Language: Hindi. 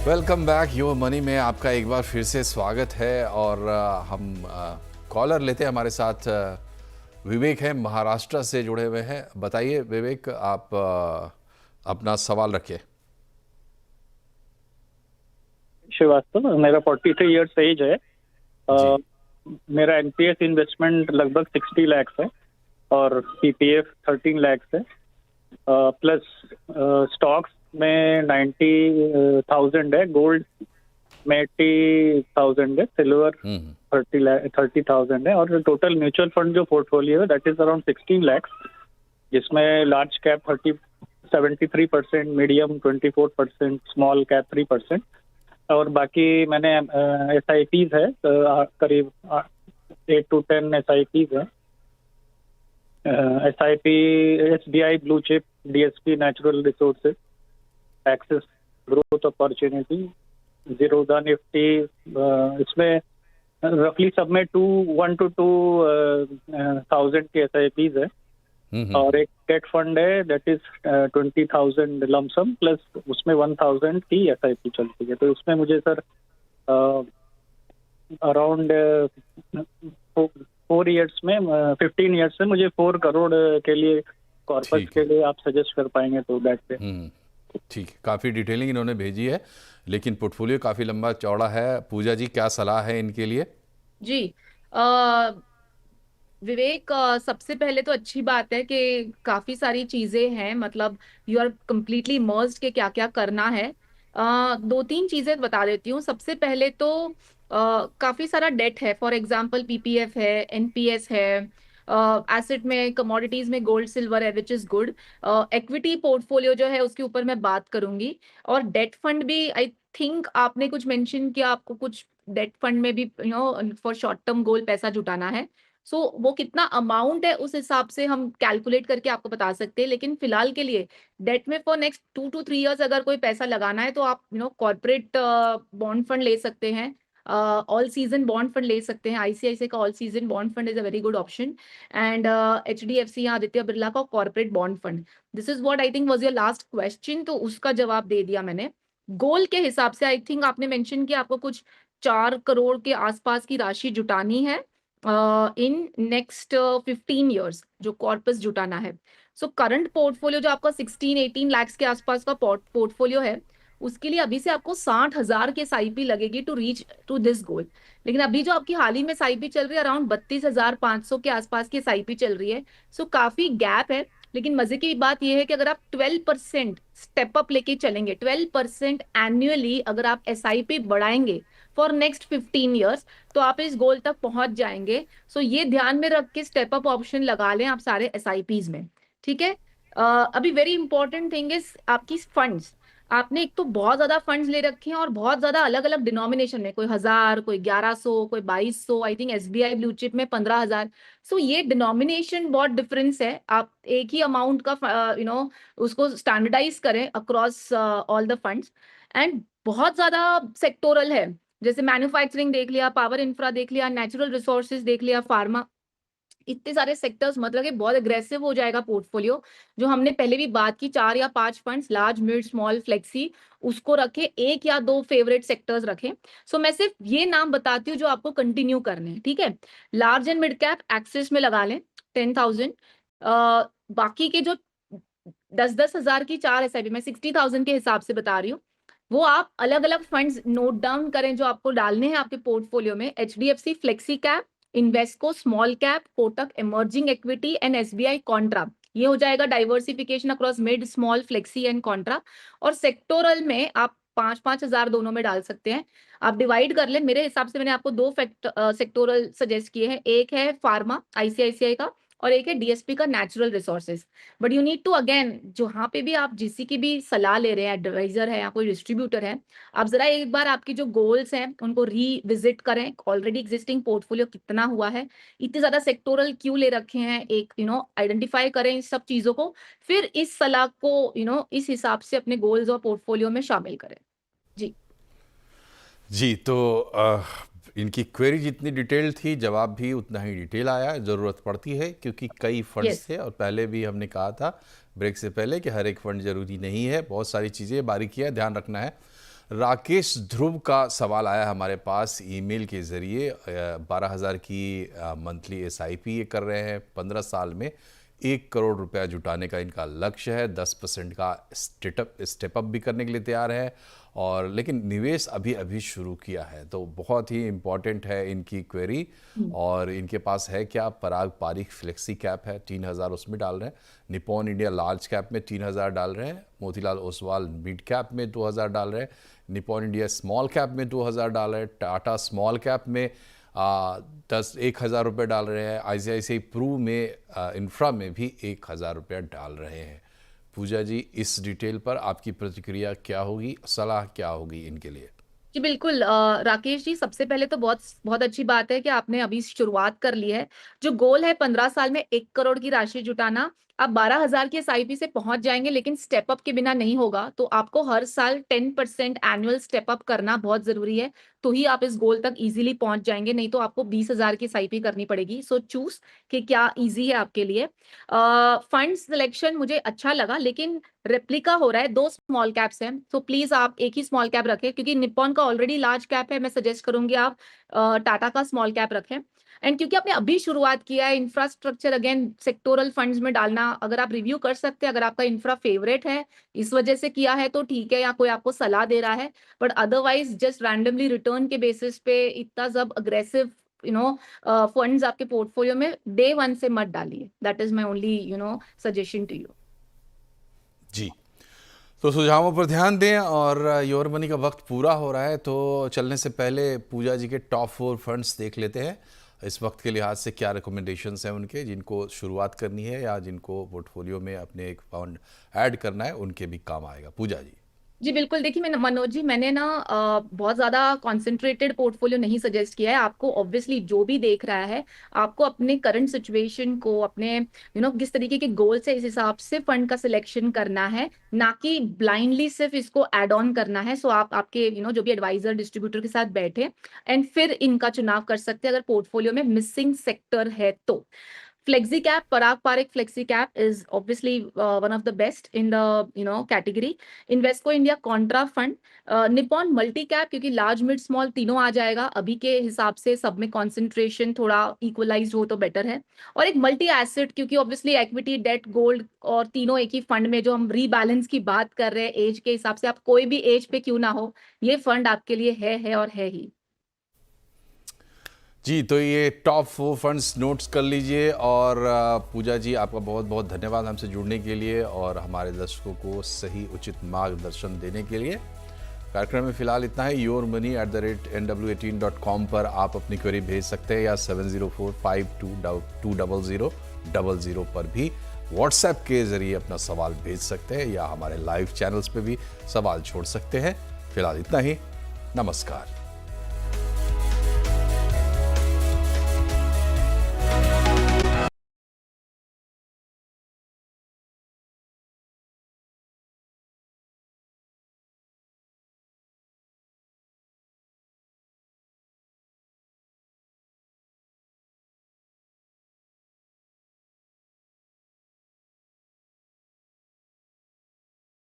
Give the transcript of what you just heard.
वेलकम बैक योर मनी में आपका एक बार फिर से स्वागत है। और हम कॉलर लेते हैं। हमारे साथ विवेक हैं, महाराष्ट्र से जुड़े हुए हैं। बताइए विवेक, आप अपना सवाल रखिए। श्रीवास्तव, मेरा 43 ईयर्स एज है। जी। अ, मेरा एनपीएस इन्वेस्टमेंट लगभग 60 लाख है और पीपीएफ 13 लाख है। प्लस स्टॉक्स में 90,000 है, गोल्ड में 80,000 है, सिल्वर 30,000 है और टोटल म्यूचुअल फंड जो पोर्टफोलियो है दैट इज अराउंड 16 लाख, जिसमें large cap 73%, medium 24%, small cap 3%। और बाकी मैंने SIPs है, करीब 8 to 10 SIPs है। SIP SBI blue chip, DSP natural resources, axis growth opportunity, Zerodha Nifty. इसमें रफली सब में 1 to 2,000 के SIPs है। और एक डेट फंड है दैट इज 20,000 लमसम, प्लस उसमें 1,000 की SIP चलती है। तो उसमें मुझे सर अराउंड 4 ईयर्स में 15 ईयर्स में मुझे 4 करोड़ के लिए कॉर्पस के लिए आप सजेस्ट कर पाएंगे तो दैट पे। ठीक है, काफ़ी डिटेलिंग इन्होंने भेजी है, लेकिन पोर्टफोलियो काफ़ी लंबा चौड़ा है। पूजा जी, क्या सलाह है इनके लिए? जी। विवेक, सबसे पहले तो अच्छी बात है कि काफी सारी चीजें हैं, मतलब यू आर कम्प्लीटली इमर्स्ड के क्या क्या करना है। दो तीन चीजें बता देती हूँ। सबसे पहले तो काफी सारा डेट है, फॉर एग्जांपल पीपीएफ है, एनपीएस है, एसेट में कमोडिटीज में गोल्ड सिल्वर है which is good. Equity portfolio जो है उसके ऊपर मैं बात करूंगी। और डेट फंड भी आई थिंक आपने कुछ मेंशन किया, आपको कुछ डेट फंड में भी फॉर शॉर्ट टर्म गोल पैसा जुटाना है। वो कितना अमाउंट है उस हिसाब से हम कैलकुलेट करके आपको बता सकते हैं। लेकिन फिलहाल के लिए डेट में फॉर नेक्स्ट 2 to 3 ईयर्स अगर कोई पैसा लगाना है तो आप कॉर्पोरेट बॉन्ड फंड ले सकते हैं, ऑल सीजन बॉन्ड फंड ले सकते हैं। आईसीआईसीआई का all season bond fund is a very good option. And HDFC या आदित्य बिरला का corporate bond fund. This is what I think was your last question, तो उसका जवाब दे दिया मैंने। गोल के हिसाब से आई थिंक आपने मेंशन किया आपको कुछ 4 करोड़ के आसपास की राशि जुटानी है इन नेक्स्ट 15 ईयर्स, जो कॉर्पस जुटाना है। सो करंट पोर्टफोलियो जो आपका 16-18 लाख के आसपास का पोर्टफोलियो है, उसके लिए अभी से आपको 60,000 की SIP लगेगी to reach to this goal. लेकिन अभी जो आपकी हाल ही में SIP चल रही है अराउंड 32,500 के आसपास की SIP चल रही है। सो काफी गैप है। लेकिन मजे की बात यह है कि अगर आप 12% स्टेप अप लेके चलेंगे, 12% एनुअली अगर आप SIP बढ़ाएंगे फॉर नेक्स्ट 15 ईयर्स, तो आप इस गोल तक पहुंच जाएंगे। सो ये ध्यान में रख के स्टेप अप ऑप्शन लगा लें आप सारे SIPs में। ठीक है। अभी वेरी इंपॉर्टेंट थिंग इज आपकी फंड्स। आपने एक तो बहुत ज्यादा फंड्स ले रखे हैं और बहुत ज्यादा अलग अलग डिनोमिनेशन में, कोई 1,000, कोई 1,100, कोई 2,200, I think SBI blue chip में 15,000। सो ये डिनोमिनेशन बहुत डिफरेंस है। आप एक ही अमाउंट का उसको स्टैंडर्डाइज करें across all the funds. And बहुत ज्यादा सेक्टोरल है, जैसे मैन्युफैक्चरिंग देख लिया, पावर इंफ्रा देख लिया, नेचुरल रिसोर्सेज देख लिया, फार्मा, इतने सारे सेक्टर्स, मतलब कि बहुत अग्रेसिव हो जाएगा पोर्टफोलियो। जो हमने पहले भी बात की, 4 या 5 funds, large, mid, small, flexi, उसको रखें, 1 या 2 फेवरेट सेक्टर्स रखें। सो मैं सिर्फ ये नाम बताती हूँ जो आपको कंटिन्यू करने हैं। ठीक है। Large and mid cap axis में लगा लें 10,000। बाकी के जो 10,000 की 4 SIP, मैं 60,000 के हिसाब से बता रही हूँ, वो आप अलग अलग फंड्स नोट डाउन करें जो आपको डालने हैं आपके पोर्टफोलियो में। HDFC flexi cap, Invesco small cap, Kotak emerging equity and SBI Contra. ये हो जाएगा diversification across mid, small, flexi and Contra. और सेक्टोरल में आप 5-5 हजार दोनों में डाल सकते हैं। आप डिवाइड कर ले। मेरे हिसाब से मैंने आपको 2 सेक्टोरल सजेस्ट किए हैं, एक है फार्मा ICICI का और एक है DSP का natural resources. But you need to again, जहां पे भी आप जिसी की भी सलाह ले रहे हैं, एडवाइजर है या कोई डिस्ट्रीब्यूटर है, आप जरा एक बार आपकी जो गोल्स हैं उनको रीविजिट करें। ऑलरेडी एग्जिस्टिंग पोर्टफोलियो कितना हुआ है, इतने ज्यादा सेक्टोरल क्यों ले रखे हैं, एक आइडेंटिफाई करें इस सब चीजों को, फिर इस सलाह को इस हिसाब से अपने गोल्स और पोर्टफोलियो में शामिल करें। जी जी, तो इनकी क्वेरी जितनी डिटेल थी, जवाब भी उतना ही डिटेल आया। ज़रूरत पड़ती है क्योंकि कई फंड्स थे और पहले भी हमने कहा था ब्रेक से पहले कि हर एक फंड ज़रूरी नहीं है, बहुत सारी चीज़ें, बारीकियाँ ध्यान रखना है। राकेश ध्रुव का सवाल आया हमारे पास ईमेल के ज़रिए। 12,000 की मंथली एसआईपी ये कर रहे हैं, 15 साल में 1 करोड़ रुपया जुटाने का इनका लक्ष्य है, 10% का स्टेप अप भी करने के लिए तैयार है, और लेकिन निवेश अभी अभी शुरू किया है। तो बहुत ही इम्पॉर्टेंट है इनकी क्वेरी। और इनके पास है क्या? पराग पारिक फ्लेक्सी कैप है, 3,000 उसमें डाल रहे हैं। निपॉन इंडिया लार्ज कैप में 3,000 डाल रहे हैं। मोतीलाल ओसवाल मिड कैप में 2,000 डाल रहे हैं। निपॉन इंडिया स्मॉल कैप में 2,000 डाल रहे हैं। टाटा स्मॉल कैप में 1,000 रुपये डाल रहे हैं। ICICI प्रू में इंफ्रा में भी 1,000 रुपया डाल रहे हैं। पूजा जी, इस डिटेल पर आपकी प्रतिक्रिया क्या होगी, सलाह क्या होगी इनके लिए? जी बिल्कुल राकेश जी, सबसे पहले तो बहुत बहुत अच्छी बात है कि आपने अभी शुरुआत कर ली है। जो गोल है 15 साल में 1 करोड़ की राशि जुटाना, आप 12,000 की एसआईपी से पहुंच जाएंगे, लेकिन स्टेप अप के बिना नहीं होगा। तो आपको हर साल 10% एनुअल स्टेप अप करना बहुत जरूरी है, तो ही आप इस गोल तक इजीली पहुंच जाएंगे। नहीं तो आपको 20,000 की एसआईपी करनी पड़ेगी। सो चूज कि क्या इजी है आपके लिए। फंड सिलेक्शन मुझे अच्छा लगा, लेकिन रेप्लिका हो रहा है, 2 स्मॉल कैप्स हैं, तो प्लीज आप एक ही स्मॉल कैप रखें, क्योंकि निप्पॉन का ऑलरेडी लार्ज कैप है। मैं सजेस्ट करूंगी आप टाटा का स्मॉल कैप रखें। एंड क्योंकि आपने अभी शुरुआत किया है, इंफ्रास्ट्रक्चर अगेन सेक्टोरल फंड्स में डालना अगर आप रिव्यू कर सकते हैं, अगर आपका इंफ्रा फेवरेट है इस वजह से किया है तो ठीक है, या कोई आपको सलाह दे रहा है, but otherwise just randomly return के बेसिस पे इतना सब अग्रेसिव फंड्स आपके पोर्टफोलियो में डे 1 से मत डालिए। That is my only suggestion to you. जी, तो सुझावों पर ध्यान दें। और योर मनी का वक्त पूरा हो रहा है, तो चलने से पहले पूजा जी के टॉप 4 फंड्स देख लेते हैं। इस वक्त के लिहाज से क्या रिकमेंडेशंस हैं उनके, जिनको शुरुआत करनी है या जिनको पोर्टफोलियो में अपने एक फंड ऐड करना है, उनके भी काम आएगा। पूजा जी। जी बिल्कुल, देखिए मनोज जी, मैंने ना बहुत ज्यादा कॉन्सेंट्रेटेड पोर्टफोलियो नहीं सजेस्ट किया है आपको। ऑब्वियसली जो भी देख रहा है, आपको अपने करंट सिचुएशन को, अपने किस तरीके के गोल से, इस हिसाब से फंड का सिलेक्शन करना है, ना कि ब्लाइंडली सिर्फ इसको ऐड ऑन करना है। सो आप आपके जो भी एडवाइजर डिस्ट्रीब्यूटर के साथ बैठे एंड फिर इनका चुनाव कर सकते हैं, अगर पोर्टफोलियो में मिसिंग सेक्टर है तो। Flexi Cap, Parag Parik Flexi Cap is obviously one of the best in the category. Invesco India Contra Fund, Nippon Multi Cap, क्योंकि large, mid, small तीनों आ जाएगा। अभी के हिसाब से सब में concentration थोड़ा equalized हो तो better है। और एक multi asset, क्योंकि obviously equity, debt, gold और तीनों एक ही फंड में, जो हम rebalance की बात कर रहे हैं एज के हिसाब से, आप कोई भी एज पे क्यों ना हो, ये फंड आपके लिए है और है ही। जी, तो ये टॉप 4 फंड्स नोट्स कर लीजिए। और पूजा जी, आपका बहुत बहुत धन्यवाद हमसे जुड़ने के लिए और हमारे दर्शकों को सही उचित मार्गदर्शन देने के लिए। कार्यक्रम में फिलहाल इतना है। yourmoney@nw18.com पर आप अपनी क्वेरी भेज सकते हैं, या 7045220000 पर भी व्हाट्सएप के जरिए अपना सवाल भेज सकते हैं, या हमारे लाइव चैनल्स पे भी सवाल छोड़ सकते हैं। फिलहाल इतना ही। नमस्कार।